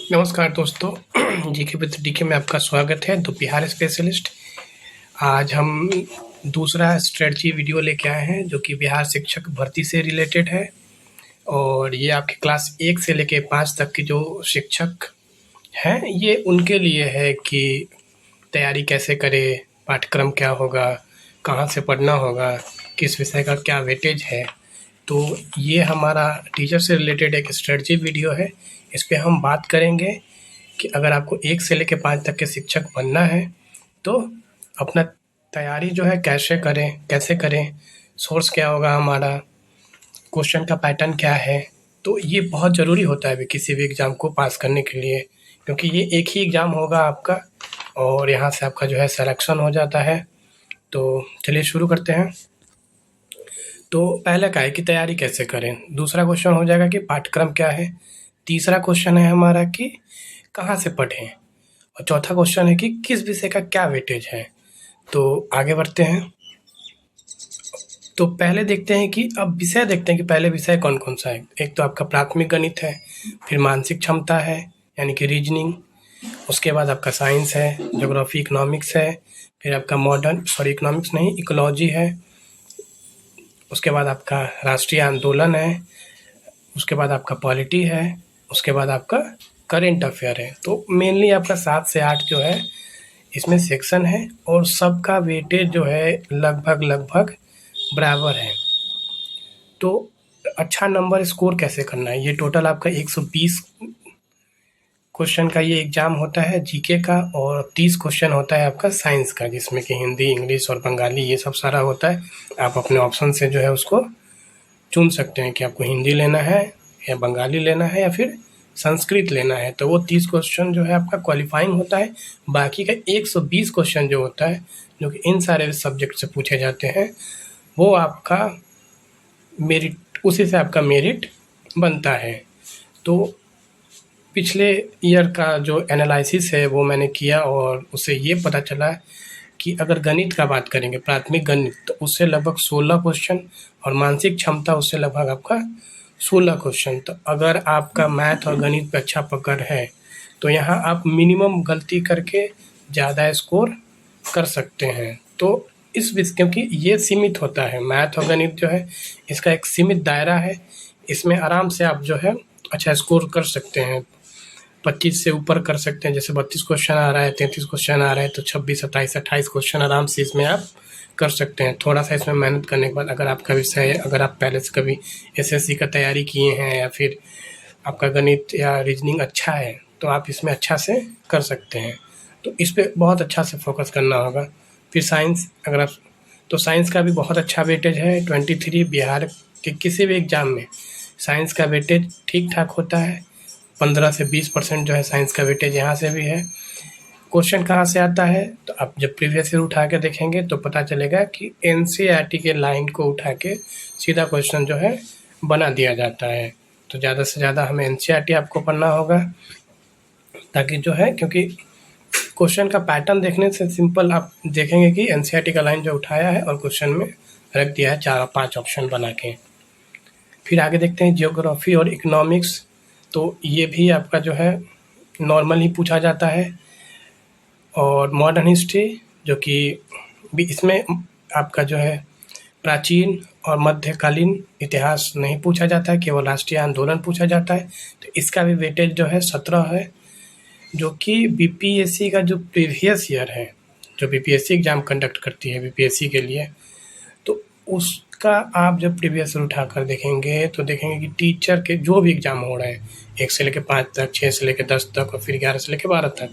नमस्कार दोस्तों। GK with DK में आपका स्वागत है। तो बिहार स्पेशलिस्ट आज हम दूसरा स्ट्रेटजी वीडियो लेके आए हैं जो कि बिहार शिक्षक भर्ती से रिलेटेड है। और ये आपके क्लास 1 से लेके 5 तक के जो शिक्षक हैं ये उनके लिए है कि तैयारी कैसे करें, पाठ्यक्रम क्या होगा, कहाँ से पढ़ना होगा, किस विषय का क्या वेटेज है। तो ये हमारा टीचर से रिलेटेड एक स्ट्रेटजी वीडियो है। इस पे हम बात करेंगे कि अगर आपको 1 से लेके 5 तक के शिक्षक बनना है तो अपना तैयारी जो है कैसे करें, सोर्स क्या होगा हमारा, क्वेश्चन का पैटर्न क्या है। तो ये बहुत ज़रूरी होता है अभी किसी भी एग्ज़ाम को पास करने के लिए, क्योंकि ये एक ही एग्ज़ाम होगा आपका और यहाँ से आपका जो है सिलेक्शन हो जाता है। तो चलिए शुरू करते हैं। तो पहला क्या है कि तैयारी कैसे करें, दूसरा क्वेश्चन हो जाएगा कि पाठ्यक्रम क्या है, तीसरा क्वेश्चन है हमारा कि कहाँ से पढ़ें, और चौथा क्वेश्चन है कि किस विषय का क्या वेटेज है। तो आगे बढ़ते हैं। तो पहले देखते हैं कि अब विषय देखते हैं कि पहले विषय कौन कौन सा है। एक तो आपका प्राथमिक गणित है, फिर मानसिक क्षमता है यानी कि रीजनिंग, उसके बाद आपका साइंस है, ज्योग्राफी इकोनॉमिक्स है, फिर आपका इकोनॉमिक्स नहीं, इकोलॉजी है, उसके बाद आपका राष्ट्रीय आंदोलन है, उसके बाद आपका पॉलिटी है, उसके बाद आपका करेंट अफेयर है। तो मेनली आपका 7 से 8 जो है इसमें सेक्शन है और सबका वेटेज जो है लगभग बराबर है। तो अच्छा नंबर स्कोर कैसे करना है, ये टोटल आपका 120 क्वेश्चन का ये एग्ज़ाम होता है जीके का, और 30 क्वेश्चन होता है आपका साइंस का, जिसमें कि हिंदी, इंग्लिश और बंगाली ये सब सारा होता है। आप अपने ऑप्शन से जो है उसको चुन सकते हैं कि आपको हिंदी लेना है या बंगाली लेना है या फिर संस्कृत लेना है। तो वो 30 क्वेश्चन जो है आपका क्वालिफाइंग होता है। बाकी का 120 क्वेश्चन जो होता है, जो कि इन सारे सब्जेक्ट से पूछे जाते हैं, वो आपका मेरिट, उसी से आपका मेरिट बनता है। तो पिछले ईयर का जो एनालिसिस है वो मैंने किया और उससे ये पता चला कि अगर गणित का बात करेंगे, प्राथमिक गणित, तो उससे लगभग 16 क्वेश्चन, और मानसिक क्षमता उससे लगभग आपका 16 क्वेश्चन। तो अगर आपका मैथ और गणित पे अच्छा पकड़ है तो यहाँ आप मिनिमम गलती करके ज़्यादा स्कोर कर सकते हैं। तो क्योंकि ये सीमित होता है, मैथ और गणित जो है इसका एक सीमित दायरा है, इसमें आराम से आप जो है अच्छा स्कोर कर सकते हैं, 25 से ऊपर कर सकते हैं। जैसे 32 क्वेश्चन आ रहा है, 33 क्वेश्चन आ रहा है, तो 26, 27, 28 क्वेश्चन आराम से इसमें आप कर सकते हैं। थोड़ा सा इसमें मेहनत करने के बाद, अगर आपका विषय, अगर आप पहले से कभी एसएससी का तैयारी किए हैं या फिर आपका गणित या रीजनिंग अच्छा है, तो आप इसमें अच्छा से कर सकते हैं। तो इस पे बहुत अच्छा से फोकस करना होगा। फिर साइंस, अगर आप, तो साइंस का भी बहुत अच्छा वेटेज है 23। बिहार के किसी भी एग्ज़ाम में साइंस का वेटेज ठीक ठाक होता है, 15 से 20% जो है साइंस का वेटेज यहाँ से भी है। क्वेश्चन कहाँ से आता है, तो आप जब प्रीवियस ईयर उठा के देखेंगे तो पता चलेगा कि एनसीईआरटी के लाइन को उठा के सीधा क्वेश्चन जो है बना दिया जाता है। तो ज़्यादा से ज़्यादा हमें एनसीईआरटी आपको पढ़ना होगा, ताकि जो है, क्योंकि क्वेश्चन का पैटर्न देखने से सिंपल आप देखेंगे कि एनसीईआरटी का लाइन जो उठाया है और क्वेश्चन में रख दिया है 4-5 ऑप्शन बना के। फिर आगे देखते हैं ज्योग्राफी और इकोनॉमिक्स। तो ये भी आपका जो है नॉर्मल ही पूछा जाता है, और मॉडर्न हिस्ट्री जो कि भी इसमें आपका जो है प्राचीन और मध्यकालीन इतिहास नहीं पूछा जाता है, केवल राष्ट्रीय आंदोलन पूछा जाता है। तो इसका भी वेटेज जो है 17 है, जो कि बीपीएससी का जो प्रीवियस ईयर है, जो बीपीएससी एग्ज़ाम कंडक्ट करती है बीपीएससी के लिए, तो उसका आप जब प्रीवियस ईयर उठाकर देखेंगे तो देखेंगे कि टीचर के जो भी एग्ज़ाम हो रहे हैं, 1 से लेकर 5 तक, 6 से लेकर 10 तक और फिर 11 से लेकर 12 तक,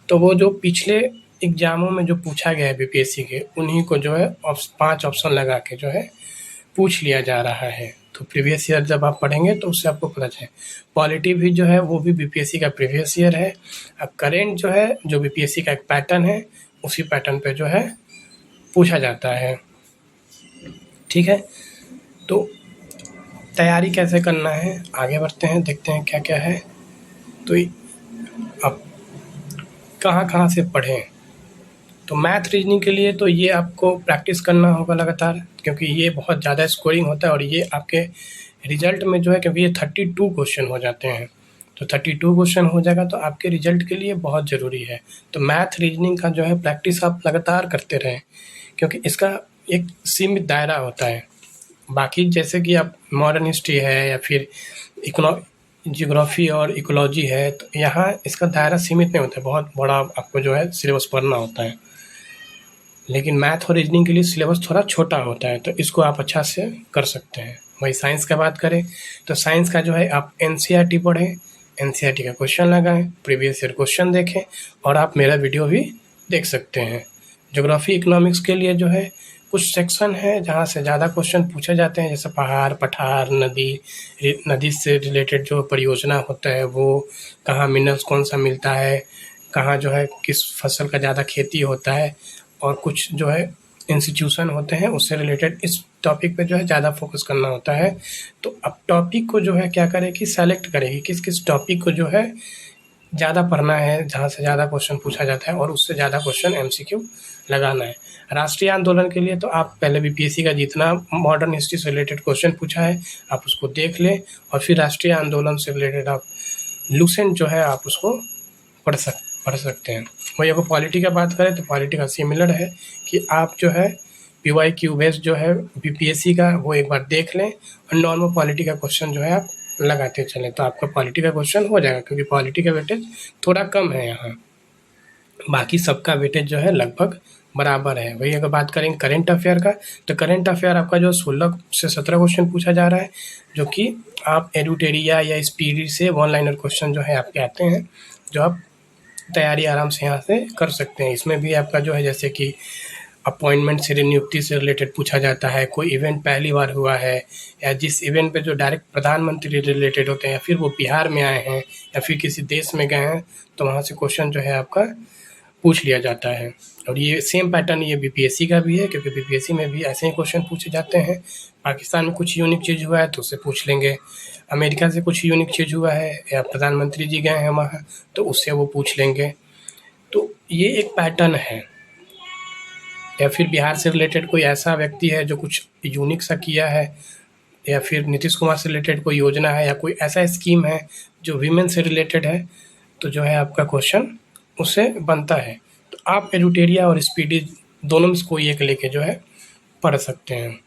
तो वो जो पिछले एग्ज़ामों में जो पूछा गया है बीपीएससी के, उन्हीं को जो है 5 ऑप्शन लगा के जो है पूछ लिया जा रहा है। तो प्रीवियस ईयर जब आप पढ़ेंगे तो उससे आपको पता चले। पॉलिटी भी जो है वो भी बीपीएससी का प्रीवियस ईयर है। अब करेंट जो है, जो बीपीएससी का एक पैटर्न है, उसी पैटर्न पे जो है पूछा जाता है। ठीक है, तो तैयारी कैसे करना है, आगे बढ़ते हैं, देखते हैं क्या क्या है। तो अब कहाँ से पढ़ें, तो मैथ रीजनिंग के लिए तो ये आपको प्रैक्टिस करना होगा लगातार, क्योंकि ये बहुत ज़्यादा स्कोरिंग होता है और ये आपके रिजल्ट में जो है, क्योंकि ये 32 क्वेश्चन हो जाते हैं, तो 32 क्वेश्चन हो जाएगा, तो आपके रिजल्ट के लिए बहुत ज़रूरी है। तो मैथ रीजनिंग का जो है प्रैक्टिस आप लगातार करते रहें, क्योंकि इसका एक सीमित दायरा होता है। बाकी जैसे कि आप मॉडर्न हिस्ट्री है या फिर जियोग्राफी और इकोलॉजी है, तो यहाँ इसका दायरा सीमित नहीं होता है, बहुत बड़ा आपको जो है सिलेबस पढ़ना होता है। लेकिन मैथ और रीजनिंग के लिए सिलेबस थोड़ा छोटा होता है, तो इसको आप अच्छा से कर सकते हैं। वही साइंस का बात करें तो साइंस का जो है आप एनसीईआरटी पढ़ें, एनसीईआरटी का क्वेश्चन लगाएं, प्रीवियस ईयर क्वेश्चन देखें, और आप मेरा वीडियो भी देख सकते हैं। ज्योग्राफी इकोनॉमिक्स के लिए जो है कुछ सेक्शन है जहाँ से ज़्यादा क्वेश्चन पूछे जाते हैं, जैसे पहाड़, पठार, नदी से रिलेटेड जो परियोजना होता है वो, कहाँ मिनरल्स कौन सा मिलता है, कहाँ जो है किस फसल का ज़्यादा खेती होता है, और कुछ जो है इंस्टीट्यूशन होते हैं उससे रिलेटेड इस टॉपिक पे जो है ज़्यादा फोकस करना होता है। तो अब टॉपिक को जो है क्या करें कि सेलेक्ट करें कि किस किस टॉपिक को जो है ज़्यादा पढ़ना है, जहाँ से ज़्यादा क्वेश्चन पूछा जाता है और उससे ज़्यादा क्वेश्चन एमसीक्यू लगाना है। राष्ट्रीय आंदोलन के लिए तो आप पहले बीपीएससी का जितना मॉडर्न हिस्ट्री से रिलेटेड क्वेश्चन पूछा है आप उसको देख लें, और फिर राष्ट्रीय आंदोलन से रिलेटेड आप लुसेंट जो है आप उसको पढ़ सकते हैं। वही अगर पॉलिटी का बात करें तो पॉलिटी का सिमिलर है कि आप जो है पीवाईक्यू बेस्ड जो है बीपीएससी का वो एक बार देख लें, और नॉर्मल पॉलिटी का क्वेश्चन जो है आप लगाते चलें, तो आपका पॉलिटी का क्वेश्चन हो जाएगा, क्योंकि पॉलिटी का वेटेज थोड़ा कम है यहाँ। बाकी सबका वेटेज जो है लगभग बराबर है। वही अगर बात करें करंट अफेयर का, तो करंट अफेयर आपका जो 16 से 17 क्वेश्चन पूछा जा रहा है, जो कि आप एडुटेरिया या स्पीडी से वन लाइनर क्वेश्चन जो है आपके आते हैं, जो आप तैयारी आराम से यहाँ से कर सकते हैं। इसमें भी आपका जो है जैसे कि अपॉइंटमेंट से, नियुक्ति से रिलेटेड पूछा जाता है, कोई इवेंट पहली बार हुआ है, या जिस इवेंट पे जो डायरेक्ट प्रधानमंत्री रिलेटेड होते हैं, या फिर वो बिहार में आए हैं या फिर किसी देश में गए हैं, तो वहाँ से क्वेश्चन जो है आपका पूछ लिया जाता है। और ये सेम पैटर्न ये बीपीएससी का भी है, क्योंकि बीपीएससी में भी ऐसे ही क्वेश्चन पूछे जाते हैं। पाकिस्तान में कुछ यूनिक चीज़ हुआ है तो उससे पूछ लेंगे, अमेरिका से कुछ यूनिक चीज़ हुआ है या प्रधानमंत्री जी गए हैं वहाँ तो उससे वो पूछ लेंगे। तो ये एक पैटर्न है। या फिर बिहार से रिलेटेड कोई ऐसा व्यक्ति है जो कुछ यूनिक सा किया है, या फिर नीतीश कुमार से रिलेटेड कोई योजना है या कोई ऐसा स्कीम है जो वीमेन से रिलेटेड है, तो जो है आपका क्वेश्चन उससे बनता है। तो आप एडुटेरिया और स्पीडी दोनों में से कोई एक लेके जो है पढ़ सकते हैं।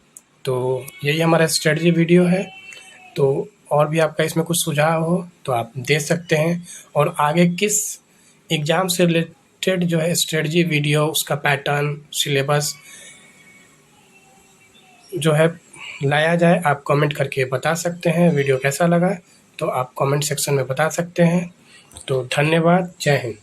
तो यही हमारा स्ट्रेटजी वीडियो है। तो और भी आपका इसमें कुछ सुझाव हो तो आप दे सकते हैं, और आगे किस एग्ज़ाम से रिलेटेड जो है स्ट्रेटजी वीडियो, उसका पैटर्न, सिलेबस जो है लाया जाए, आप कमेंट करके बता सकते हैं। वीडियो कैसा लगा तो आप कमेंट सेक्शन में बता सकते हैं। तो धन्यवाद, जय हिंद।